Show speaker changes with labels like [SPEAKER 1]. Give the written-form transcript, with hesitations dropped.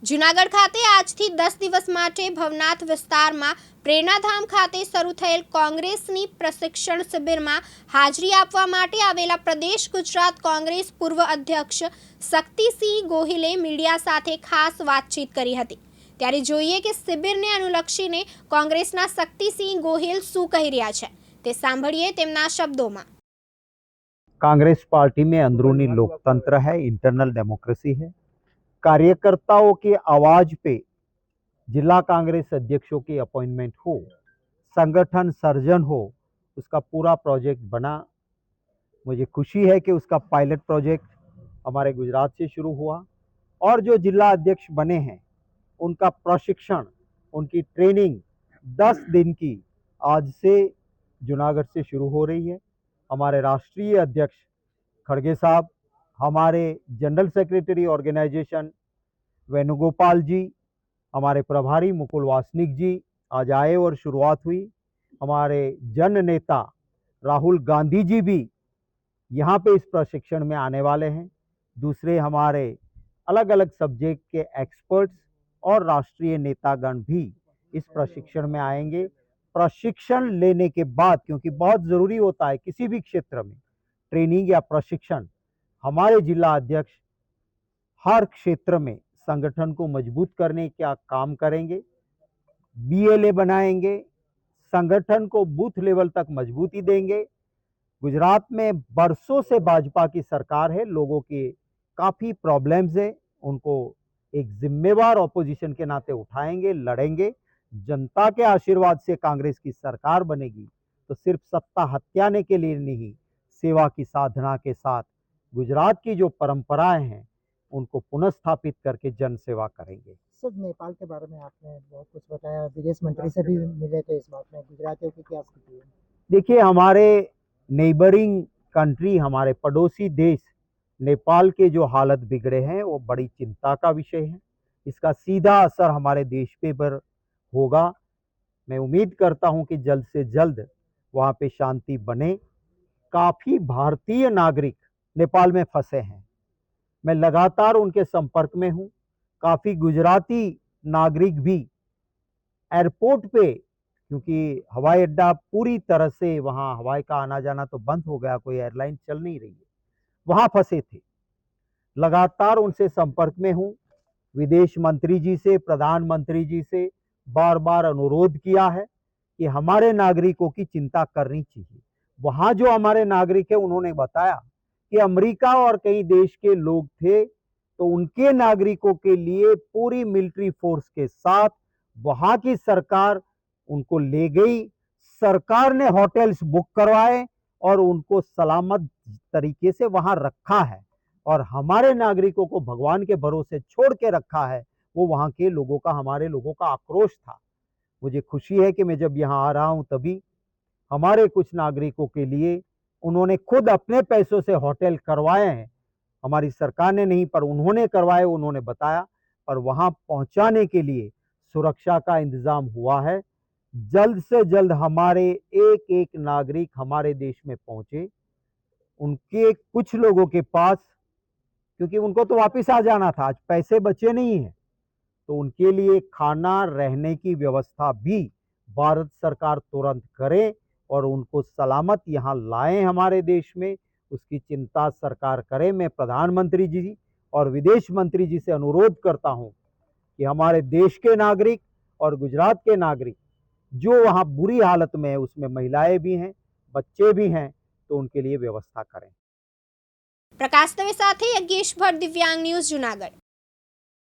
[SPEAKER 1] જૂનાગઢ ખાતે આજથી 10 દિવસ માટે ભવનાથ વિસ્તારમાં પ્રેરણાધામ ખાતે શરૂ થયેલ કોંગ્રેસની પ્રશિક્ષણ શિબિરમાં હાજરી આપવા માટે આવેલા પ્રદેશ ગુજરાત કોંગ્રેસ પૂર્વ અધ્યક્ષ શક્તિસિંહ ગોહિલે મીડિયા સાથે ખાસ વાતચીત કરી હતી। ત્યારે જોઈએ કે શિબિરને અનુલક્ષીને કોંગ્રેસના શક્તિસિંહ ગોહિલ શું કહી રહ્યા છે તે સાંભળીએ તેમના શબ્દોમાં।
[SPEAKER 2] कांग्रेस पार्टी में अंदरूनी लोकतंत्र है, इंटरनल डेमोक्रेसी है। कार्यकर्ताओं की आवाज पे जिला कांग्रेस अध्यक्षों की अपॉइंटमेंट हो, संगठन सर्जन हो, उसका पूरा प्रोजेक्ट बना। मुझे खुशी है कि उसका पायलट प्रोजेक्ट हमारे गुजरात से शुरू हुआ और जो जिला अध्यक्ष बने हैं उनका प्रशिक्षण, उनकी ट्रेनिंग 10 दिन की आज से जूनागढ़ से शुरू हो रही है। हमारे राष्ट्रीय अध्यक्ष खड़गे साहब, हमारे जनरल सेक्रेटरी ऑर्गेनाइजेशन वेणुगोपाल जी, हमारे प्रभारी मुकुल वासनिक जी आज आए और शुरुआत हुई। हमारे जन नेता राहुल गांधी जी भी यहाँ पे इस प्रशिक्षण में आने वाले हैं। दूसरे हमारे अलग अलग सब्जेक्ट के एक्सपर्ट्स और राष्ट्रीय नेतागण भी इस प्रशिक्षण में आएंगे। प्रशिक्षण लेने के बाद, क्योंकि बहुत ज़रूरी होता है किसी भी क्षेत्र में ट्रेनिंग या प्रशिक्षण, हमारे जिला अध्यक्ष हर क्षेत्र में संगठन को मजबूत करने का काम करेंगे, बीएलए बनाएंगे, संगठन को बूथ लेवल तक मजबूती देंगे। गुजरात में बरसों से भाजपा की सरकार है, लोगों के काफ़ी प्रॉब्लम्स हैं, उनको एक जिम्मेवार ऑपोजिशन के नाते उठाएंगे, लड़ेंगे। जनता के आशीर्वाद से कांग्रेस की सरकार बनेगी तो सिर्फ सत्ता हत्याने के लिए नहीं, सेवा की साधना के साथ गुजरात की जो परंपराएं हैं उनको पुनर्स्थापित करके जन सेवा करेंगे।
[SPEAKER 3] सर, नेपाल के बारे में आपने बहुत कुछ बताया, विदेश मंत्री से भी मिले थे। इस बात में गुजरातियों की क्या स्थिति है?
[SPEAKER 2] देखिए, हमारे नेबरिंग कंट्री, हमारे पड़ोसी देश नेपाल के जो हालत बिगड़े हैं वो बड़ी चिंता का विषय है। इसका सीधा असर हमारे देश पे पर होगा। मैं उम्मीद करता हूं कि जल्द से जल्द वहां पे शांति बने। काफ़ी भारतीय नागरिक नेपाल में फंसे हैं, मैं लगातार उनके संपर्क में हूं। काफ़ी गुजराती नागरिक भी एयरपोर्ट पे, क्योंकि हवाई अड्डा पूरी तरह से वहाँ हवाई का आना जाना तो बंद हो गया, कोई एयरलाइन चल नहीं रही है, वहाँ फंसे थे। लगातार उनसे संपर्क में हूँ। विदेश मंत्री जी से, प्रधानमंत्री जी से बार बार अनुरोध किया है कि हमारे नागरिकों की चिंता करनी चाहिए। वहाँ जो हमारे नागरिक है उन्होंने बताया कि अमेरिका और कई देश के लोग थे, तो उनके नागरिकों के लिए पूरी मिलिट्री फोर्स के साथ वहाँ की सरकार उनको ले गई। सरकार ने होटल्स बुक करवाए और उनको सलामत तरीके से वहाँ रखा है और हमारे नागरिकों को भगवान के भरोसे छोड़ के रखा है। वो वहाँ के लोगों का, हमारे लोगों का आक्रोश था। मुझे खुशी है कि मैं जब यहाँ आ रहा हूँ तभी हमारे कुछ नागरिकों के लिए उन्होंने खुद अपने पैसों से होटल करवाए हैं। हमारी सरकार ने नहीं, पर उन्होंने करवाए, उन्होंने बताया। पर वहाँ पहुँचाने के लिए सुरक्षा का इंतजाम हुआ है। जल्द से जल्द हमारे एक एक नागरिक हमारे देश में पहुँचे। उनके कुछ लोगों के पास, क्योंकि उनको तो वापस आ जाना था, आज पैसे बचे नहीं हैं, तो उनके लिए खाना, रहने की व्यवस्था भी भारत सरकार तुरंत करे और उनको सलामत यहाँ लाएं हमारे देश में, उसकी चिंता सरकार करे। मैं प्रधानमंत्री जी और विदेश मंत्री जी से अनुरोध करता हूँ कि हमारे देश के नागरिक और गुजरात के नागरिक जो वहाँ बुरी हालत में है, उसमें महिलाएं भी हैं, बच्चे भी हैं, तो उनके लिए व्यवस्था करें।
[SPEAKER 1] प्रकाश दवे साथे यज्ञेश भट्ट, दिव्यांग न्यूज, जूनागढ़।